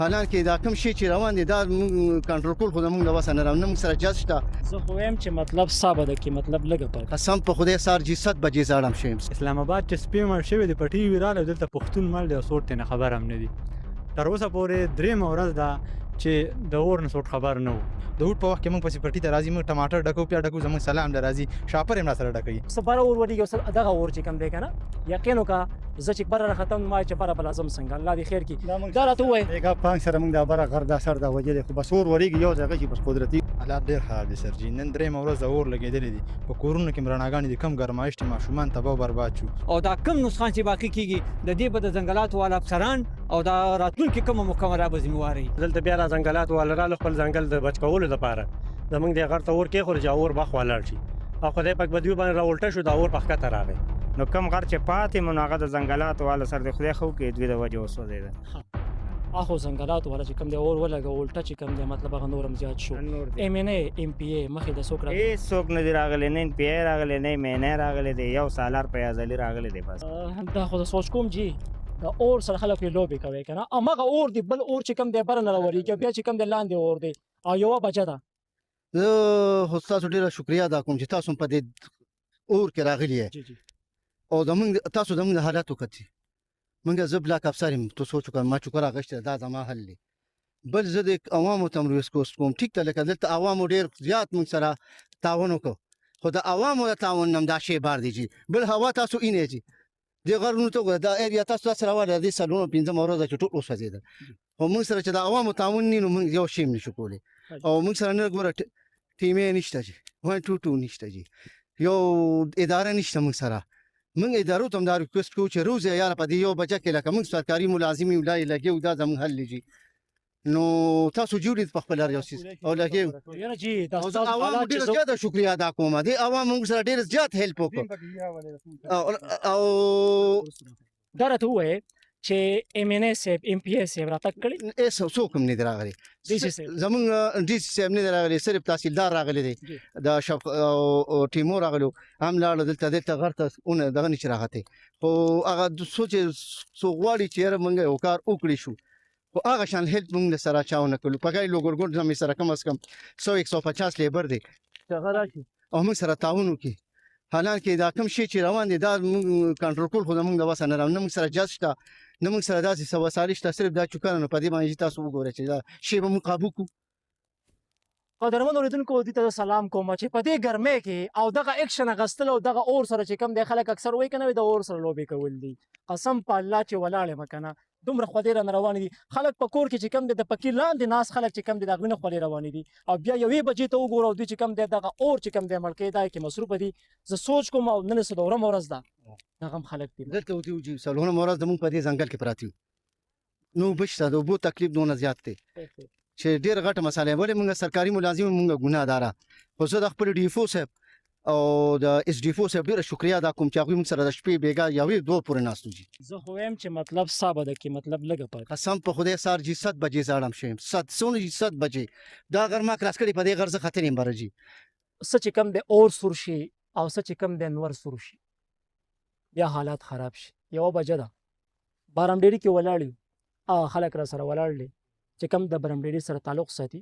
حالانکه دا کوم شی چې روان دي دا موږ کنټرول کول خو زموږ د وسه نه راوړي، نه موږ سره جز شته. زه خو وایم چې مطلب صعبه ده کې مطلب لږه پاتې. قسم په خدای سهار جي 7 بجې زاړم شوم. اسلام آباد چې سپی مړ شوی دی په ټي وي راغلی دلته پښتون مړ دی او څوک ترې نه خبر هم نه دي. تر اوسه پورې درېیمه ورځ ده چې د اور نه څوک خبر نه و. د هوټ په وخت کې موږ پسې پټي ته راځي، موږ ټماټر ډکو، پیاز ډکو، زموږ سلام له راځي، شاپر هم راسره ډکوي. سباره اور ورېږي او دغه اور چې کوم دی که نه یقین وکړه زه چې بره راختم ما چې بره به لازم څنګه الله دې خیر کړي. دا راته ووایه دیګه پانګ سره موږ دا بره غر دا سر دا وجلې خو بس اور ورېږي یو ځای چې بس قدرتي حالات ډېر خراب دي سرجي. نن درېیمه ورځ د اور لګېدلې دي، په کورونو کې رڼاګانې دي، کم ګرمایش دي، ماشومان تباه او برباد شو. او دا کم نسخان چې باقي کیږي د دې به د ځنګلاتو والا افسران او دا راتلونکي کومه محکمه به ذمهواري. دلته بیا را ځنګلات والا راغله خپل ځنګل د بچ کولو لپاره زمونږ دې غر ته اور کېښود چې اور بخ ولاړ شي او خدای پاک به دوی باندې راولټه شو دا اور په ښکته راغی. نو کم غر چې پاتې مو نو هغه د ځنګلاتو والا سره د خدای خو کې دوی د وجې وسوځېده. اخو ځنګلاتو والا چې کوم دی اور ولګه الټه چې کوم دی مطلب هغه نور هم زیات شو. ایم ان ای ایم پی ای مخې د څوک راغلی هېڅوک نه دي راغلی، نه پی ای راغلی، نه مینی راغلی دی، یو سالار پیاز علي راغلی دی بس. دا خو د سوچ کوم جی د اور سره خلک یې لوبې کوي که نه هماغه اور دی بل اور چې کوم دی بره نه راورېږي بیا چې کوم دی لاندې اور دی او یوه بجه ده. زه خو ستاسو ډېره شکریا ادا کوم چې تاسو په دې اور کې راغلي یې او تاسو زموږ د حالاتو کتي. موږ زه بلاک افسر یم، تو سوچ وکړه ما چوکره اخیستې دا زما حل دی. بل زه د عوامو ته هم ریکوست کوم ټیک ته لکه دلته عوامو ډېر زیات موږ سره تعاون وکړو خو د عوامو د تعاون نه هم دا شی بار دی جي بل هوا تاسو اینې جي دې غرونو ته وګوره دا ایریا تاسو سره راوړی دې سلونو پنځمه ورځ ده چې ټول وسوځېدل خو موږ سره چې د عوامو تعاون نه نو موږ یو شی هم نشو کولی او موږ سره نه ګوره ټیمې نشته جي 122 نشته جي یو اداره نشته موږ سره. موږ ادارو ته هم دا ریکوست کوو چې روز یاره په دې یو بجه کې لکه موږ سرکاري ملازم یو لا لګیو دا زموږ حل دی نو تاسو جوړې په خپل یو سیس او لګیو یاره جی دا او عوام ډېر زیات شکریا ادا کوم دي عوام موږ سره ډېر زیات هیلپ وکړو او دا راته ووایه چې ایم ان ای صاحب ایم پی ای صاحب راتګ کړی ایس څوک هم نه دی راغلی زموږ ډي سي صاحب نه دی راغلی صرف تحصیلدار راغلی دی د شف او ټیمو راغلو هم لاړ دلته غر ته اون دغه نشي راغته خو هغه سوچ سو غواړي چې موږ یو کار وکړی شو خو هغه شان هیلپ موږ سره چاونه کړو پګای لوګورګون زمي سره کم از کم 100-150 لیبر دی هغه راشي او موږ سره تعاون وکړي. حالانکه دا کوم شی چې روان دي دا کنټرول کول خو زموږ د وسه نه راوړي، نه موږ سره جز شته، نه موږ سره داسې څه وسایل شته، صرف دا چوکانه نو په دې باندې تاسو وګورئ چې دا شی به موږ قابو کړو. قدرمن اوریدونکو دې ته سلام کوم چې په دې ګرمۍ کې او دغه اکشن اخیستل او دغه اور سره چې کوم دی خلک اکثر وایي که نه د اور سره لوبې کول دي. قسم په الله چې ولاړ یم که نه دومره خولې رانه روانې دي خلک په کور کې چې کوم دی د پکې لاندې ناست خلک چې کوم دی د هغوی نه خولې روانې دي او بیا یوې بجې ته وګوره او دوی چې کوم دی دغه اور چې کوم دی مړ کېدا کې مصروفه دي. زه سوچ کوم او نن څلورمه ورځ ده دغه هم خلک دي دلته وتیو چې څلورمه ورځ زموږ په دې ځنګل کې پراته یو نو اوبه شته د اوبو تکلیف دونه زیات دی چې ډېر غټه مسله ولې موږ سرکاري ملازم موږ ګناهداره خو زه د خپل ډي فو صاحب او د اس ډي فو صاحب ډېره شکریا ادا کوم چې هغوی موږ سره د شپې بېګا یوې دوه پورې ناست وو. زه خو وایم چې مطلب صعبه ده کې مطلب لږه پاتې. قسم په خدای سهار جي 7 بجې زاړم شوم 7 بجې دا غر ما کراس کړی په دې غر زه ختلی یم بره جي څه چې کوم دی اور سور شي او څه چې کوم دی انور سور شي بیا حالات خراب شي. یوه بجه ده بارمډیري کې ولاړ یو خلک را سره ولاړ دي چې کوم د برمډیري سره تعلق ساتي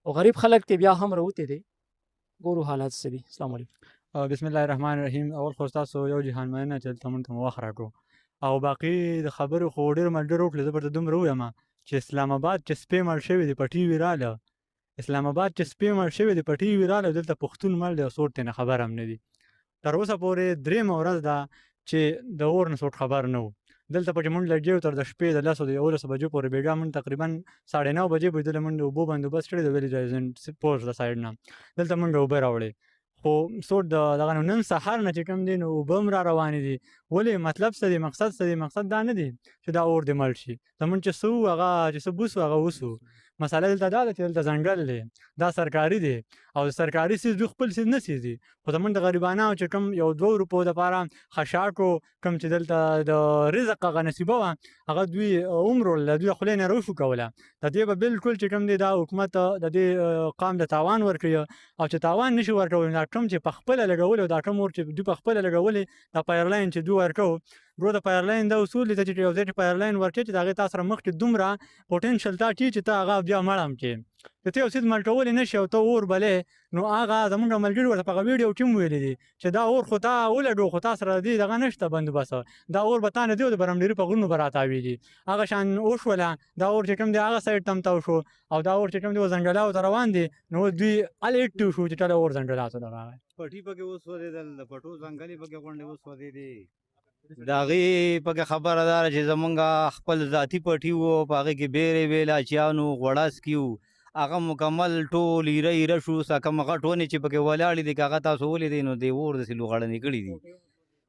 او غریب خلک ته بیا هم راوتې دي ګورو حالات څه دي. السلام علیکم. بسم الله الرحمن الرحیم. اول خو تاسو یو جهان مننه چې دلته موږ ته وخت راکړو او باقي د خبرو خو ډېر ملګرو وکړل. زه به درته دومره ووایم چې اسلام آباد چې سپی مړ شوی دی په ټي وي راله اسلام آباد چې سپی مړ شوی دی په ټي وي راله دلته پښتون مړ دی او څوک ترې نه خبر هم نه دي. تر اوسه پورې درېیمه ورځ ده چې د اور نه څوک خبر نه و. دلته پکې مونږ لګیو تر د شپې د 10 د 11 بجو پورې بېګا مونږ تقریبا 9:30 بجې پورې مونږ د اوبو بندوبست کړی د ویلې ریزن پوسټ د سایډ نه دلته مونږ اوبه راوړې خو څوک دغه نن سهار نه چې کوم دی نو اوبه هم را روانې دي. ولې مطلب څه دی مقصد څه دی مقصد دا نه دی چې دا اور دې مړ شي زمونږ چې څه وو هغه چې څه بوس وو هغه وسو. مسله دلته دا ده چې دلته ځنګل دی دا سرکاري دی او سرکاري سیز دوی خپل سیز نه سیزي خو زمونږ د غریبانو چې کوم 1-2 روپو دپاره خشاکو کوم چې دلته د رزق هغه نصیبه وه هغه دوی عمرول دوی د خولې نه راوفوکوله. د دې به بالکل چې کوم دی دا حکومت د دې قام د تاوان ورکړي او چې تاوان نشي ورکولی دا کوم چې په خپله لګولې او دا کوم اور چې دوی په خپله لګولې دا پایرلاین چې دوی ورکوو برو د فایرلاین دا اصول دي چې یو ځای چې فایرلاین ورټی چې د هغې تا سره مخکې دومره پوټینشل تا ټي چې ته هغه بیا مړم کې که ته یو څیز ملټولی نه شي او ته اور بلې نو هغه زمونږ ملګري ورته په هغه ویډیو ټیم ویلي دي چې دا اور خو تا ولډو خو تا سره دې دغه نشته بندوبست دا اور به تا نه دی او د برمډیري په غرونو به راتاویږي هغه شان وشوله دا اور چې کوم دی هغه سایډ ته هم تاو شو او دا اور چې کوم دی زنګلاو ته روان دي نو دوی هلې اکټیو شو چې ټوله اور زنګلاتو ته راغی پټي پکې وسوځېدل د پټو ځنګلې پکې غونډې وسوځېدې د هغې پکې خبره ده چې زمونږ خپل ذاتي پټي وو په هغې کې بیرې وې لاچیانو غوړاسکي وو هغه مکمل ټول ایره ایره شو سکه غټ ونې چې پکې ولاړې دي که هغه تاسو ولیدئ نو دې اور داسې لوغړنې کړي دي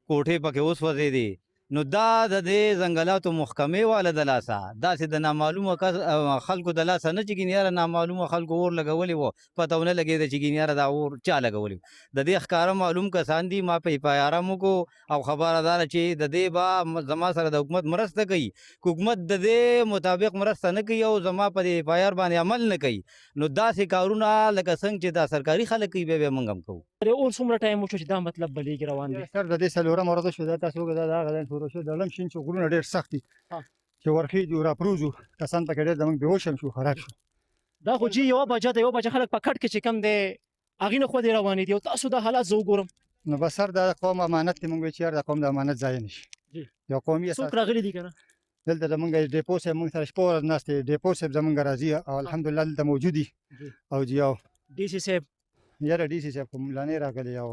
کوټې پکې وسوځېدې نو دا د دې ځنګلاتو محکمې والا د لاسه داسې د نامعلومه خلکو د لاسه نه چې ګینې یاره نامعلومه خلکو اور لګولی وو پته ونه لګېده چې ګینې یاره دا اور چا لګولی د دې ښکاره معلوم کسان دي ما په پیارم وکړو او خبره داره چې د دې به زما سره د حکومت مرسته کوي که حکومت د دې مطابق مرسته نه کوي او زما په دې پیار باندې عمل نه کوي نو داسې کارونه لکه څنګه چې دا سرکاري خلک کوي بیا موږ هم کوو اور څومره ټایم وشو چې دا مطلب بلیږي روان دي سر د دې څلورم ورځ شو دا تاسو وګورئ دا هغه ځای شروع شو د لم شین چې غرونه ډېر سخت دي چې ورخېږي راپروزو کسان پکې ډېر زموږ بېهوش هم شو خراب شو دا خو جی یوه بجه ده یوه بجه خلک په کټ کې چې کم دی هغې نه خوا دې روانې دي او تاسو دا حالات زه وګورم نو بس سر دا قوم امانت دی موږ وایو چې یار دا قوم د امانت ځای نه شي یو قومي اساس څوک راغلي دي که نه دلته زموږ ډیپو صاحب موږ سره شپه ورځ ناست دی ډیپو صاحب زموږ راځي او الحمدلله دلته موجود دي او جی او ډي سي صاحب یاره ډي سي صاحب خو ملانې راغلی او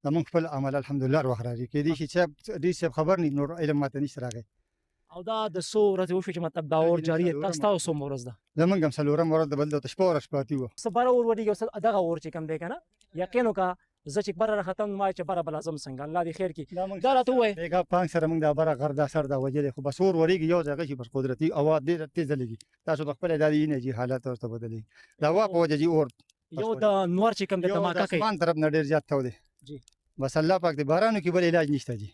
زموږ خپل عمل الحمدلله هر وخت راځي کېدای شي چې ډي سي صاحب خبر نه نور علم ماته نشته راغی او دا د څو ورځې وشو چې مطلب دا اور جاري دی تاسو څومره ورځ ده زموږ هم څلورم ورځ د بل دلته شپه ورځ پاتې وه څه بره اور ورېږي او دغه اور چې کم دی که نه یقین وکړه زه چې بره راختم ما چې بره به لازم څنګه الله دې خیر کړي دا راته ووایه بیګا پانګ سره موږ دا بره غر دا سر دا وجلی خو بس اور ورېږي یو ځای شي بس قدرتي هوا ډېره تېزه لګي تاسو په خپله دا د انرژي حالات ورته بدلوي د هوا په وجه جي اور یو د نور چې کم دی دماکه کوي اسمان طرف نه ډېر زیات تودی بس الله پاک دې بارانو کې بل علاج نشته جي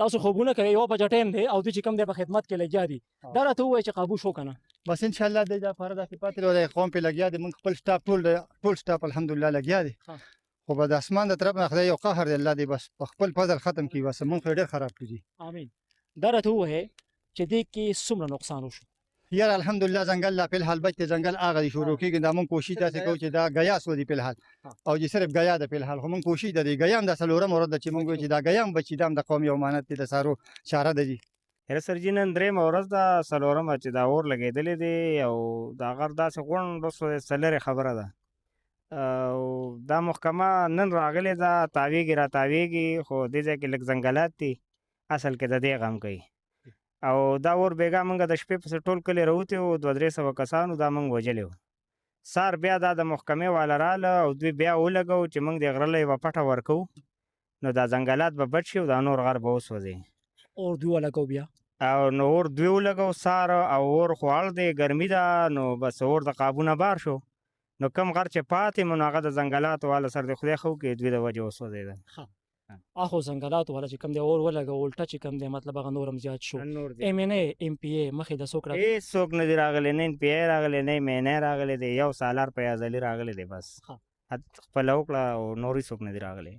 تاسو خوبونه کوي یوه بجه ټایم دی او دوی چې کم دی په خدمت کې لګیا دي دا راته ووایه چې قابو شو که نه بس ان شاء الله د لپاره داسې پاتې دی قوم پې لګیا دی موږ خپل سټاف ټول سټاف الحمدلله لګیا دی خو به د اسمان د طرف نه خدای یو قهر دی الله دې بس په خپل فضل ختم کړي بس موږ خو ډېر خراب کړي امین دا راته ووایه چې دې کې څومره نقصان وشو یار الحمدلله ځنګل لا فی الحال بچ دی ځنګل هغه دی شروع کېږي دا موږ کوشش داسې کوو چې دا ګیا سو دی فی الحال او چې صرف ګیا ده فی الحال خو موږ کوشش ده دی ګیا هم دا څلورم ورځ ده چې موږ وایو چې دا ګیا هم بچي دا هم د قوم یو امانت دی د سارو چاره ده جي هر سرجي نن درېیمه ورځ ده څلورمه چې دا اور لګېدلی دی او دا غر داسې غونډ وسوې څلرې خبره ده او دا محکمه نن راغلې ده تاویږي را تاویږي خو دې ځای کې لږ ځنګلات دي اصل کې د دې غم کوي او دا اور بیګا موږ د شپې پسې ټول کلي راوتي وو 200-300 کسانو دا موږ وجلې وو سار بیا دا د محکمې والا راله او دوی بیا ولګو چې موږ د غره له یوه پټه ورکوو نو دا ځنګلات به بټ شي او دا نور غر به وسوځي اور دوی ولګو بیا او نو اور دوی ولګو سار او اور خو اړ دی ګرمي ده نو بس اور د قابو نه بار شو نو کم غر چې پاتې مو نو هغه د ځنګلاتو والا سر د خدای خو کې دوی د وجې وسوځېده اخو ځنګلاتو والا چې کم دی اور ولګو الټه چې کم دی مطلب هغه نور هم زیات شو ایم ان ای ایم پی ای مخې د څوک راغلی هېڅوک نه دي راغلی نه ایم پی ای راغلی نه ایم ان ای راغلی دی یو سالار پیازلي راغلی دی بس خپله وکړه او نور هېڅوک نه دي راغلی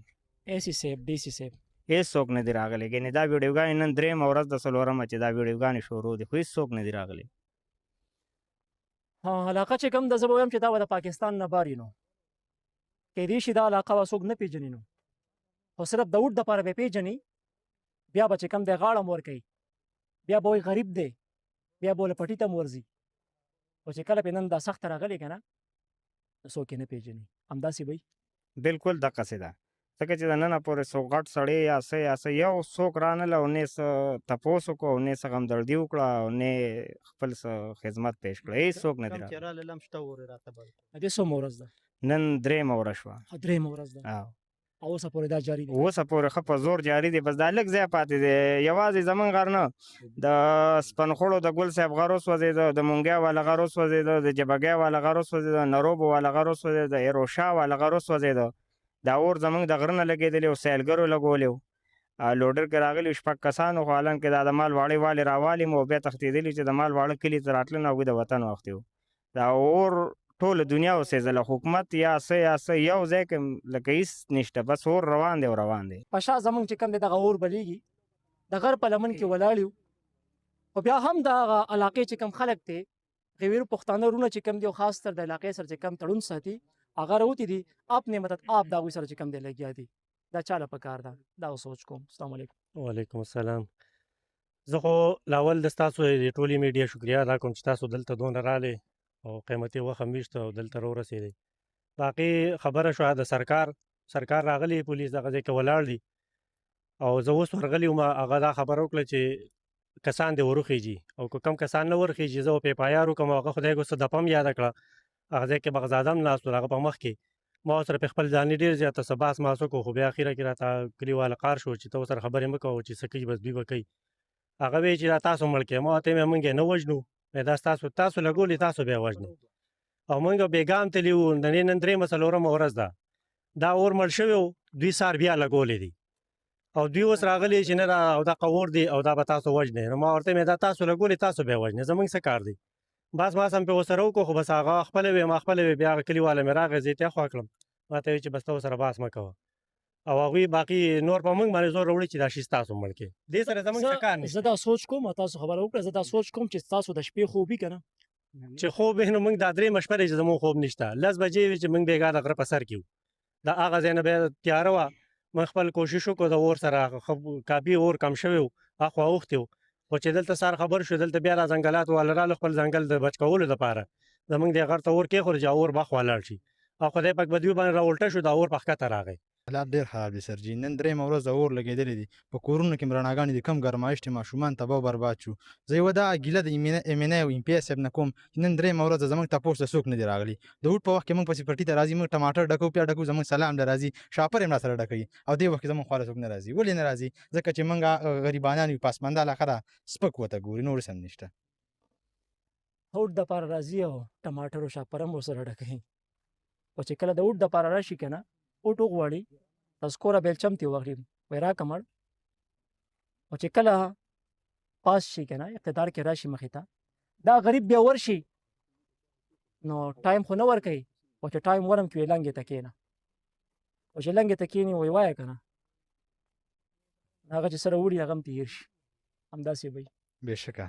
اے سی صاحب ډي سي صاحب هېڅوک نه دي راغلی ګینې دا ویډیوګانې نن درېیمه ورځ د څلورمه چې دا ویډیوګانې شروع دي خو هېڅوک نه دي راغلی علاقه چې کوم د زه به وایم چې دا به د پاکستان نه باري نو کیدای شي دا علاقه به څوک نه پېژني نو خو صرف د اوټ دپاره به یې پېژني بیا به چې کوم دی غاړه م ورکوي بیا به وایي غریب دی بیا به له پټي ته م ورځي خو چې کله پې نن دا سخته راغلې که نه څوک یې نه پېژني همداسې به بالکل دقسې ده ځکه چې د ننه پورې څوک غټ سړی یا څه یو څوک رانله او نه یې څه تپوس وکړو او نه یې څه غمدردي وکړه او نه یې خپل څه خدمت پیش کړه هېڅوک نه دي راغلی دې څومره ورځ ده نن درېیمه ورځ شوه درېیمه ورځ ده او اوسه پورې دا جاري دی اوسه پورې ښه په زور جاري دی بس دا لږ ځای پاتې دی یوازې زمونږ غر نه د سپنخوړو د ګل صاحب غر وسوځېده د مونګیا والا غر وسوځېده د جبګیا والا غر وسوځېده نروبو والا غر وسوځېده د ایروشا والا غر وسوځېده دا اور زمونږ د غره نه لګېدلی او سیلګرو لګولی و لوډر کې راغلي شپږ کسانو خو حالان کې دا د مال واړې والې راوالي مو بیا تښتېدلي چې د مال واړه کلي ته راتلل او د وطن وختې و دا اور ټوله دنیا وسېځله حکومت یا څه یو ځای کې لکه هېڅ نشته بس اور روان دی او روان دی په شا زمونږ چې کوم دی دغه اور بلیږي د غر په لمن کې ولاړ یو خو بیا هم د هغه علاقې چې کوم خلک دی غویرو پښتانه رونه چې کوم دی او خاص تر د علاقې سره چې کوم تړون ساتي هغه راوتی دي اپنے مدد آپ د هغوی سره چې کوم دی لګیا دي دا چا له پکار ده دا سوچ کوم. السلام علیکم. وعلیکم السلام. زه خو لاول د ستاسو د ټولې میډیا شکریا ادا کوم چې تاسو دلته دونه راغلې او قیمتي وخت هم ویشته او دلته راورسېدې. باقي خبره شوه د سرکار راغلی پولیس دغه ځای کې ولاړ دي او زه اوس ورغلی وم هغه دا خبره وکړه چې کسان دې ورخیږي او که کم کسان نه ورخیږي زه په پایار وکړم هغه خدای ګوسه د پم یاده کړه هغه ځای کې بغزاده هم ناست و هغه په مخ کې ما ورسره په خپل ځاني ډېر زیاته څه بحث ماس وکړو خو بیا اخره کې راته کلیواله قار شو چې ته ورسره خبرې مه کوه چې څه کوي بس دوی به کوي. هغه وایي چې دا تاسو مړ کړئ ما ورته ویل موږ یې نه وژنو دا تاسو لګولې تاسو بیا وژنئ او موږ بېګام تللي وو د نن درېیمه څلورمه ورځ ده دا اور مړ شوی و دوی سار بیا لګولې دي او دوی اوس راغلي چې نه او دا قور دی او دا به تاسو وژنئ نو ما ورته ویل دا تاسو لګولې تاسو بیا وژنئ زموږ څه کار دی بس ما سم پې ورسره وکړو خو بس هغه خپله وې ما خپله وې بیا هغه کلیواله مې راغی زه یې تیا خوا کړم ما ته ویل چې بس ته ورسره بحث مه کوه او هغوی باقي نور په موږ باندې زور راوړي چې دا شي ستاسو مړ کړي دې سره زموږ څه کار نشته. زه دا سوچ کوم او تاسو خبره وکړه زه دا سوچ کوم چې تاسو د شپې خوب وي که نه چې خوب یې نو موږ دا درېیمه شپه دی چې زموږ خوب نشته 10 بجې وي چې موږ بېګا د غره په سر کې وو د هغه ځای نه بیا تیاره وه موږ خپل کوشش وکړو د اور سره کافي اور کم شوی و اخوا اوښتې وو خو چې دلته سار خبر شو دلته بیا را ځنګلات والا راغلو خپل ځنګل د بچ کولو دپاره زموږ دې غر ته اور کېښود چې اور بخ ولاړ شي او خدای پاک به دوی باندې راولټه شو دا اور په ښکته راغی. حالات ډېر خراب دي سرجي نن درېیمه ورځ د اور لګېدلې دي په کورونو کې رڼاګانې دي کم ګرمایش دی ماشومان تباه برباد شو زه یوه دا ګیله د امینه او امپی صاحب نه کوم چې نن درېیمه ورځ زموږ تپوس ته څوک نه دي راغلي د هوټ په وخت کې موږ پسې پټي ته راځي موږ ټماټر ډکو پیاز ډکو زموږ سلام له راځي شاپر یې راسره ډکوي او دې وخت کې زموږ خواله څوک نه راځي ولې نه راځي ځکه چې موږ غریبانان یو پاسمانده علاقه ده سپک ورته ګوري نور څه هم نشته. هوټ دپاره راځي او ټماټر او شاپر هم ورسره ډکوي او چې کله د هوټ دپاره راشي که نه هوټ وغواړي تاسو کوره بیلچم ترې واخلي وایي راکړه مړ او چې کله پاس شي که نه اقتدار کې راشي مخې ته دا غریب بیا ورشي نو ټایم خو نه ورکوي او چې ټایم ورم کړي لنګې ته کښېنه او چې لنګې ته کښېني وایي وایه که نه هغه چې سره وړي هغه هم تېر شي همداسې به وي. بېشکه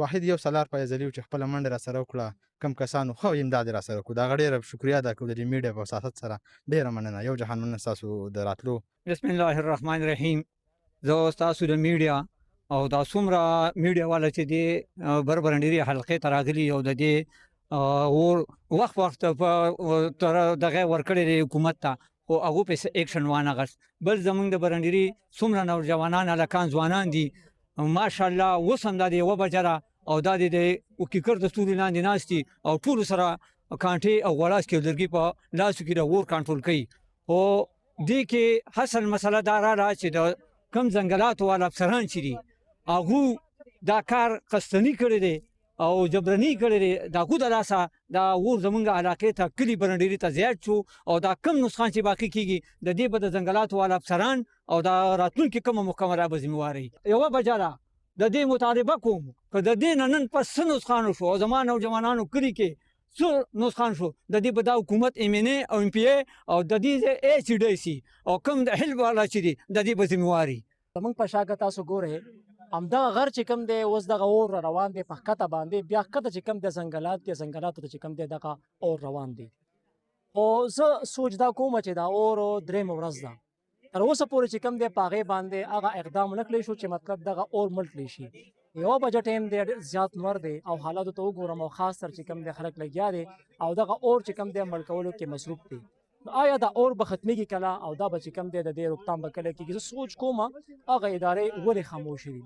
واحد یو سالار فیضلي چې خپله منډه راسره وکړه کم کسانو ښه امداد یې راسره وکړو د هغه ډېره شکریا ادا کوو د دې میډیا په وساست سره ډېره مننه یو جهان مننه ستاسو د راتلو. بسم الله الرحمن الرحیم. زه ستاسو د میډیا او دا څومره میډیا والا چې دی بربرنډیري حلقې ته راغلي او د دې وخت دغه ورکړی دی حکومت ته خو هغو پسې ایکشن وانغست بل زموږ د برنډیري څومره نوجوانان هلکان ځوانان دي ماشاءالله اوس هم دا د یوه بجه را او دا د کیکر د ستوري لاندې ناست دي او ټولو سره کانټې او غوړاسکې او لرګي په لاسو کې د اور کنټرول کوي خو دې کې حاصل مسله دا راغله چې د کم ځنګلاتو والا افسران چې دي هغو دا کار قصدني کړی دی او جبرني کړی دی د هغو د لاسه دا اور زموږ علاقې ته کلي برنډیري ته زیات شو او دا کم نسخان چې باقي کېږي د دې به د ځنګلاتو والا افسران او دا راتلونکي کومه محکمه را به ذمهواري یوه بجه ده د دې مطالبه کوم که د دې نه نن پس څه نسخان شو او زما نوجوانانو کلي کې څه نسخان شو د دې به دا حکومت MNA او MPA او د دې ACDC او کوم د حلب والا چې دي د دې به ذمهواري. زموږ په شا که تاسو ګورئ همدغه غر چې کوم دی اوس دغه اور روان دی په ښکته باندې بیا ښکته چې کوم دی ځنګلات دي ځنګلاتو ته چې کوم دی دغه اور روان دی خو زه سوچ دا کوم چې دا اور درېیمه ورځ ده تر اوسه پورې چې کوم دی په هغې باندې هغه اقدام ونه کړی شو چې مطلب دغه اور مړ کړی شي. یوه بجه ټایم دی زیات نور دی او حالاتو ته وګورم او خاص تر چې کوم دی خلک لګیا دی او دغه اور چې کوم دی مړ کولو کې مصروف دی. آیا دا اور به ختمیږي کله او دا به چې کوم دی د دې روکتام به کله کېږي زه سوچ کوم هغه ادارې ولې خاموشې دي